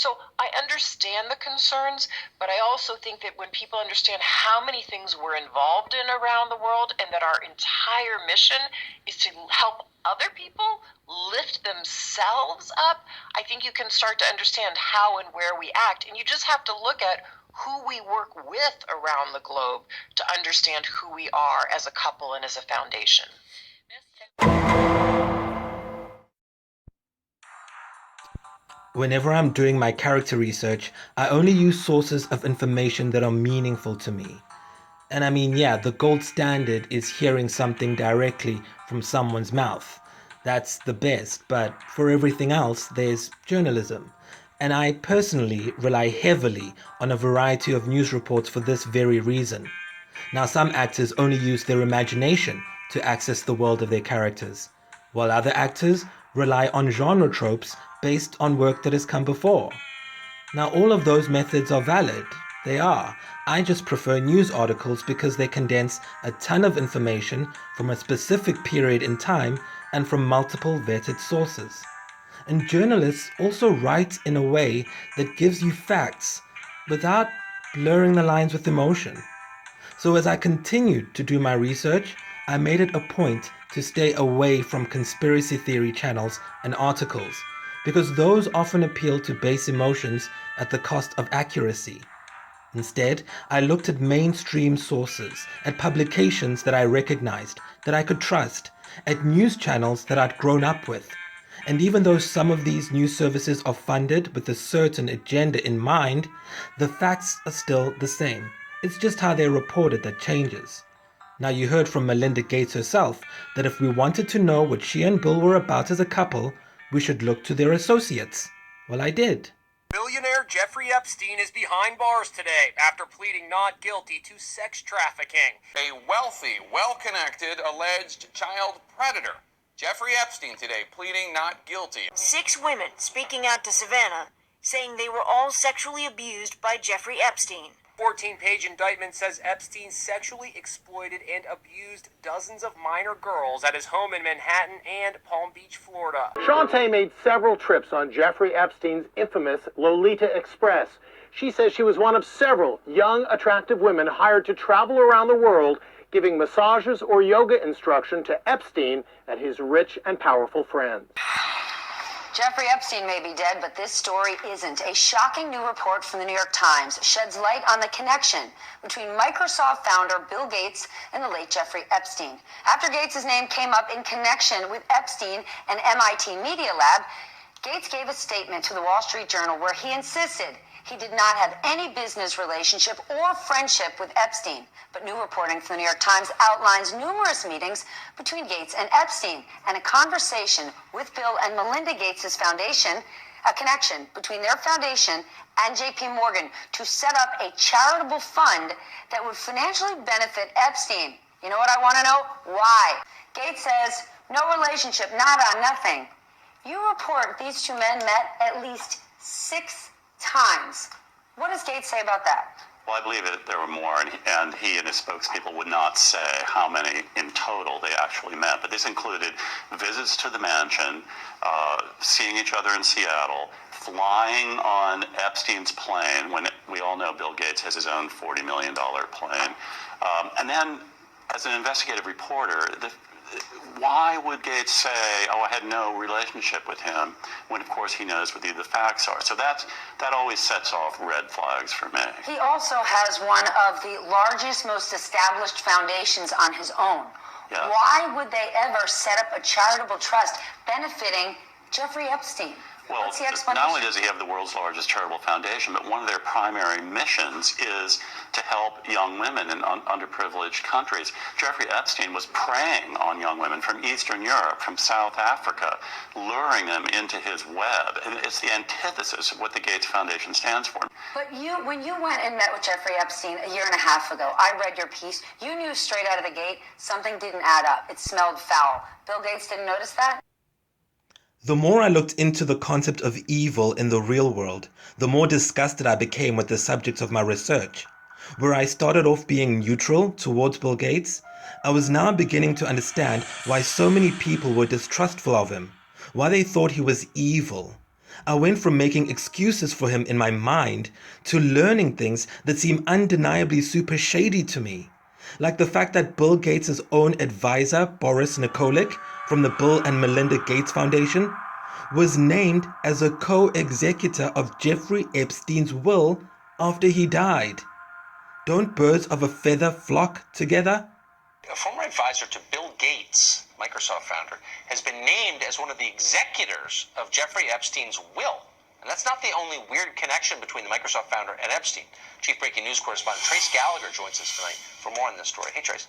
So I understand the concerns, but I also think that when people understand how many things we're involved in around the world and that our entire mission is to help other people lift themselves up, I think you can start to understand how and where we act. And you just have to look at who we work with around the globe to understand who we are as a couple and as a foundation. Whenever I'm doing my character research, I only use sources of information that are meaningful to me. And I mean, yeah, the gold standard is hearing something directly from someone's mouth. That's the best, but for everything else, there's journalism. And I personally rely heavily on a variety of news reports for this very reason. Now, some actors only use their imagination to access the world of their characters, while other actors rely on genre tropes based on work that has come before. Now, all of those methods are valid. They are. I just prefer news articles because they condense a ton of information from a specific period in time and from multiple vetted sources. And journalists also write in a way that gives you facts without blurring the lines with emotion. So as I continued to do my research, I made it a point to stay away from conspiracy theory channels and articles, because those often appeal to base emotions at the cost of accuracy. Instead, I looked at mainstream sources, at publications that I recognized, that I could trust, at news channels that I'd grown up with. And even though some of these news services are funded with a certain agenda in mind, the facts are still the same. It's just how they're reported that changes. Now, you heard from Melinda Gates herself that if we wanted to know what she and Bill were about as a couple, we should look to their associates. Well, I did. Billionaire Jeffrey Epstein is behind bars today after pleading not guilty to sex trafficking. A wealthy, well-connected, alleged child predator. Jeffrey Epstein today pleading not guilty. 6 women speaking out to Savannah, saying they were all sexually abused by Jeffrey Epstein. 14-page indictment says Epstein sexually exploited and abused dozens of minor girls at his home in Manhattan and Palm Beach, Florida. Shantae made several trips on Jeffrey Epstein's infamous Lolita Express. She says she was one of several young, attractive women hired to travel around the world giving massages or yoga instruction to Epstein and his rich and powerful friends. Jeffrey Epstein may be dead, but this story isn't. A shocking new report from the New York Times sheds light on the connection between Microsoft founder Bill Gates and the late Jeffrey Epstein. After Gates' name came up in connection with Epstein and MIT Media Lab, Gates gave a statement to the Wall Street Journal where he insisted he did not have any business relationship or friendship with Epstein. But new reporting from the New York Times outlines numerous meetings between Gates and Epstein and a conversation with Bill and Melinda Gates' foundation, a connection between their foundation and JP Morgan to set up a charitable fund that would financially benefit Epstein. You know what I want to know? Why? Gates says, no relationship, nada, nothing. You report these 2 men met at least 6 times. What does Gates say about that? Well, I believe that there were more, and he and his spokespeople would not say how many in total they actually met. But this included visits to the mansion, seeing each other in Seattle, flying on Epstein's plane, when we all know Bill Gates has his own $40 million plane. And then, as an investigative reporter, why would Gates say, oh, I had no relationship with him, when, of course, he knows what the facts are? So that always sets off red flags for me. He also has one of the largest, most established foundations on his own. Yeah. Why would they ever set up a charitable trust benefiting Jeffrey Epstein? Well, What's the explanation? not only does he have the world's largest charitable foundation, but one of their primary missions is to help young women in underprivileged countries. Jeffrey Epstein was preying on young women from Eastern Europe, from South Africa, luring them into his web. And it's the antithesis of what the Gates Foundation stands for. But when you went and met with Jeffrey Epstein a year and a half ago, I read your piece, you knew straight out of the gate something didn't add up. It smelled foul. Bill Gates didn't notice that? The more I looked into the concept of evil in the real world, the more disgusted I became with the subject of my research. Where I started off being neutral towards Bill Gates, I was now beginning to understand why so many people were distrustful of him, why they thought he was evil. I went from making excuses for him in my mind to learning things that seem undeniably super shady to me. Like the fact that Bill Gates' own advisor, Boris Nikolic, from the Bill and Melinda Gates Foundation, was named as a co-executor of Jeffrey Epstein's will after he died. Don't birds of a feather flock together? A former advisor to Bill Gates, Microsoft founder, has been named as one of the executors of Jeffrey Epstein's will. And that's not the only weird connection between the Microsoft founder and Epstein. Chief Breaking News correspondent Trace Gallagher joins us tonight for more on this story. Hey, Trace.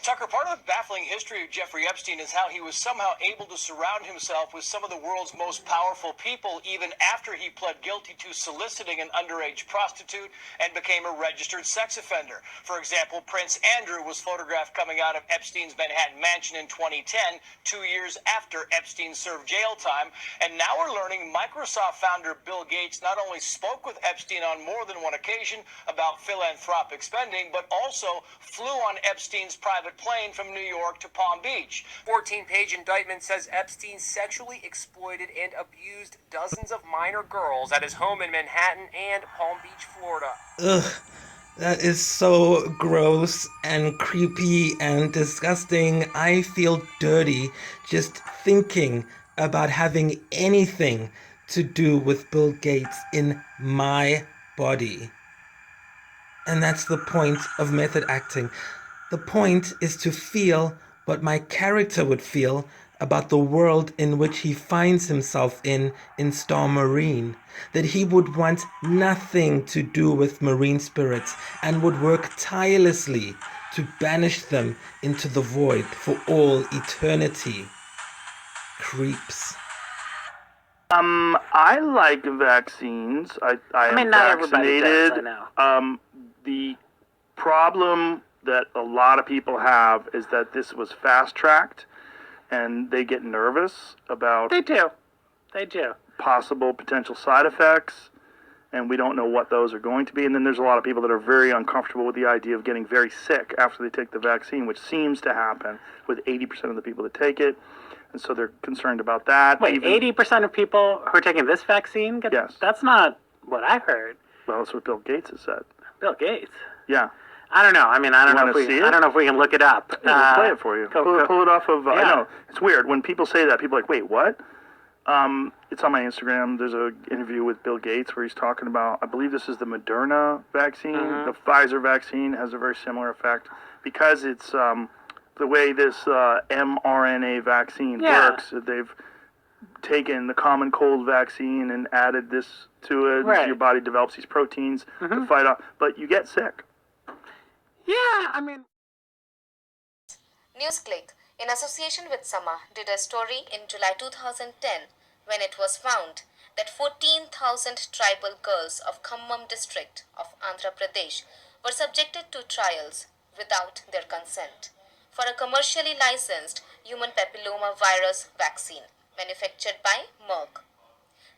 Tucker, part of the baffling history of Jeffrey Epstein is how he was somehow able to surround himself with some of the world's most powerful people even after he pled guilty to soliciting an underage prostitute and became a registered sex offender. For example, Prince Andrew was photographed coming out of Epstein's Manhattan mansion in 2010, 2 years after Epstein served jail time. And now we're learning Microsoft founder Bill Gates not only spoke with Epstein on more than one occasion about philanthropic spending, but also flew on Epstein's private plane from New York to Palm Beach. 14-page indictment says Epstein sexually exploited and abused dozens of minor girls at his home in Manhattan and Palm Beach, Florida. Ugh, that is so gross and creepy and disgusting. I feel dirty just thinking about having anything to do with Bill Gates in my body. And that's the point of method acting. The point is to feel what my character would feel about the world in which he finds himself in Star Marine. That he would want nothing to do with marine spirits and would work tirelessly to banish them into the void for all eternity. Creeps. I like vaccines. I am not everybody vaccinated. does, I know. The problem that a lot of people have is that this was fast-tracked, and they get nervous about They do. possible potential side effects, and we don't know what those are going to be. And then there's a lot of people that are very uncomfortable with the idea of getting very sick after they take the vaccine, which seems to happen with 80% of the people that take it. And so they're concerned about that. Wait, 80% of people who are taking this vaccine? Yes. That's not what I heard. Well, that's what Bill Gates has said. Bill Gates. Yeah. I don't know. I mean, I don't know if we can look it up. Yeah, we'll play it for you. Pull it off of. I know it's weird when people say that. People are like, wait, what? It's on my Instagram. There's an interview with Bill Gates where he's talking about. I believe this is the Moderna vaccine. Mm-hmm. The Pfizer vaccine has a very similar effect because it's the way this mRNA vaccine works. They've taken the common cold vaccine and added this to it. Right. So your body develops these proteins to fight off, but you get sick. Yeah, I mean... NewsClick, in association with Sama, did a story in July 2010 when it was found that 14,000 tribal girls of Khammam district of Andhra Pradesh were subjected to trials without their consent for a commercially licensed human papilloma virus vaccine manufactured by Merck.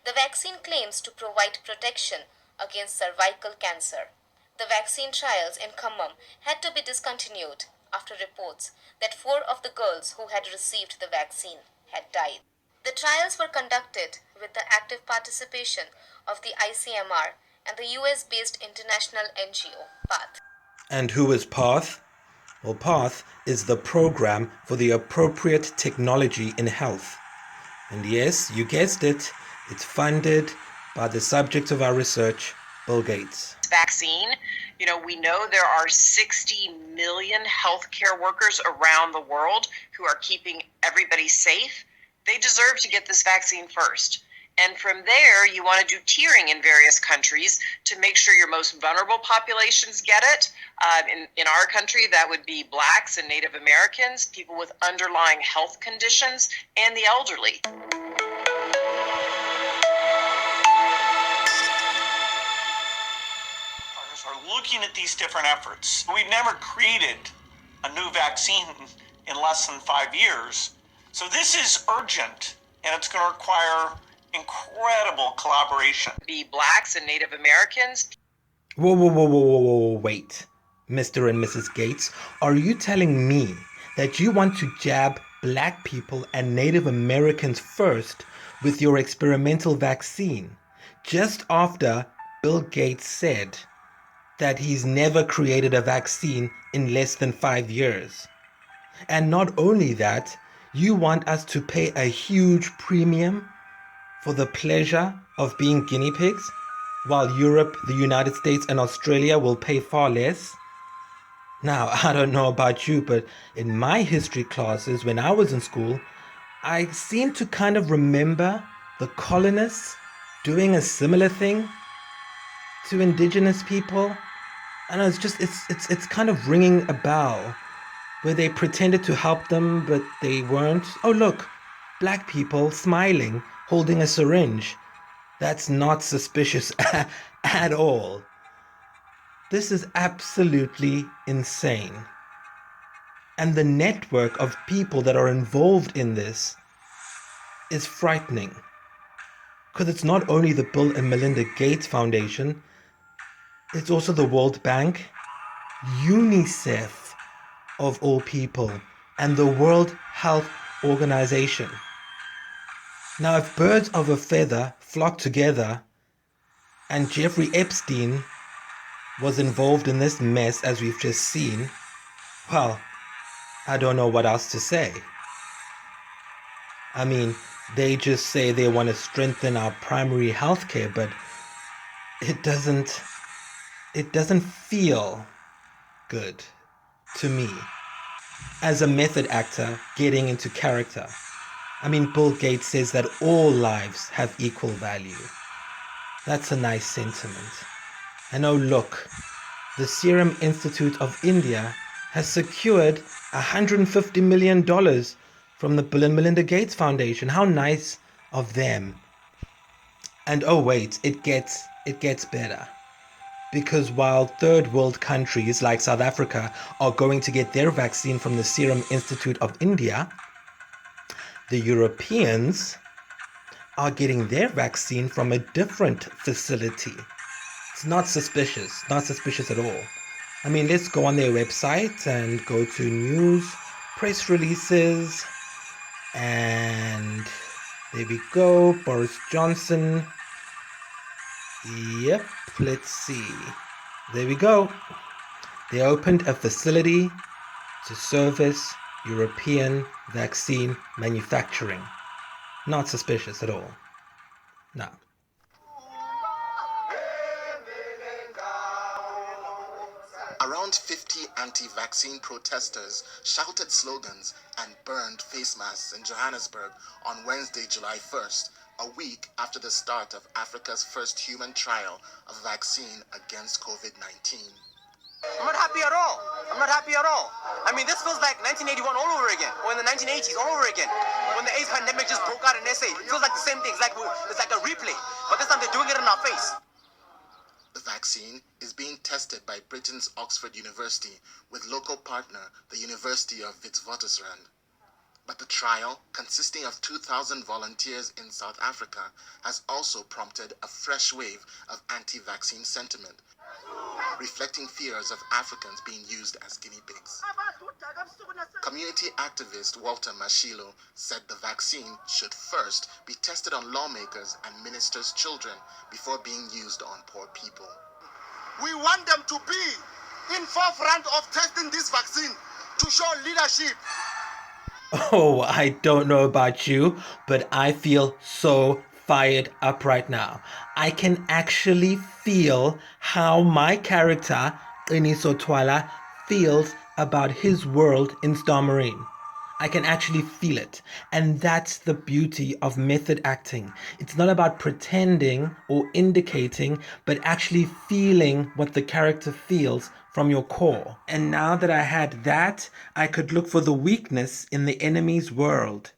The vaccine claims to provide protection against cervical cancer. The vaccine trials in Khammam had to be discontinued after reports that 4 of the girls who had received the vaccine had died. The trials were conducted with the active participation of the ICMR and the US-based international NGO, PATH. And who is PATH? Well, PATH is the Program for the Appropriate Technology in Health. And yes, you guessed it, it's funded by the subject of our research, Bill Gates. Vaccine, we know there are 60 million healthcare workers around the world who are keeping everybody safe. They deserve to get this vaccine first. And from there, you want to do tiering in various countries to make sure your most vulnerable populations get it. In our country, that would be Blacks and Native Americans, people with underlying health conditions, and the elderly. Are looking at these different efforts. We've never created a new vaccine in less than 5 years. So this is urgent, and it's going to require incredible collaboration. Be Blacks and Native Americans. Whoa, wait. Mr. and Mrs. Gates, are you telling me that you want to jab black people and Native Americans first with your experimental vaccine, just after Bill Gates said that he's never created a vaccine in less than 5 years. And not only that, you want us to pay a huge premium for the pleasure of being guinea pigs, while Europe, the United States, and Australia will pay far less? Now, I don't know about you, but in my history classes when I was in school, I seem to kind of remember the colonists doing a similar thing to indigenous people. And it's kind of ringing a bell where they pretended to help them, but they weren't. Oh, look, black people smiling, holding a syringe. That's not suspicious at all. This is absolutely insane. And the network of people that are involved in this is frightening. Because it's not only the Bill and Melinda Gates Foundation, it's also the World Bank, UNICEF of all people, and the World Health Organization. Now, if birds of a feather flock together and Jeffrey Epstein was involved in this mess as we've just seen, well, I don't know what else to say. I mean, they just say they want to strengthen our primary health care, but it doesn't feel good to me as a method actor getting into character. I mean, Bill Gates says that all lives have equal value. That's a nice sentiment. And oh look, the Serum Institute of India has secured $150 million from the Bill and Melinda Gates Foundation. How nice of them. And oh wait, it gets better. Because while third world countries like South Africa are going to get their vaccine from the Serum Institute of India, the Europeans are getting their vaccine from a different facility. It's not suspicious at all. I mean, let's go on their website and go to news, press releases, and there we go, Boris Johnson. Yep, let's see. There we go. They opened a facility to service European vaccine manufacturing. Not suspicious at all. No. Around 50 anti-vaccine protesters shouted slogans and burned face masks in Johannesburg on Wednesday, July 1st, a week after the start of Africa's first human trial of vaccine against COVID-19. I'm not happy at all. I mean, this feels like 1981 all over again, or in the 1980s all over again, when the AIDS pandemic just broke out in SA. It feels like the same thing. It's like a replay, but this time they're doing it in our face. The vaccine is being tested by Britain's Oxford University with local partner, the University of Witwatersrand. But the trial, consisting of 2,000 volunteers in South Africa, has also prompted a fresh wave of anti-vaccine sentiment, reflecting fears of Africans being used as guinea pigs. Community activist Walter Mashilo said the vaccine should first be tested on lawmakers and ministers' children before being used on poor people. We want them to be in forefront of testing this vaccine to show leadership. Oh, I don't know about you, but I feel so fired up right now. I can actually feel how my character, Iniso Twala, feels about his world in Star Marine. I can actually feel it. And that's the beauty of method acting. It's not about pretending or indicating, but actually feeling what the character feels from your core. And now that I had that, I could look for the weakness in the enemy's world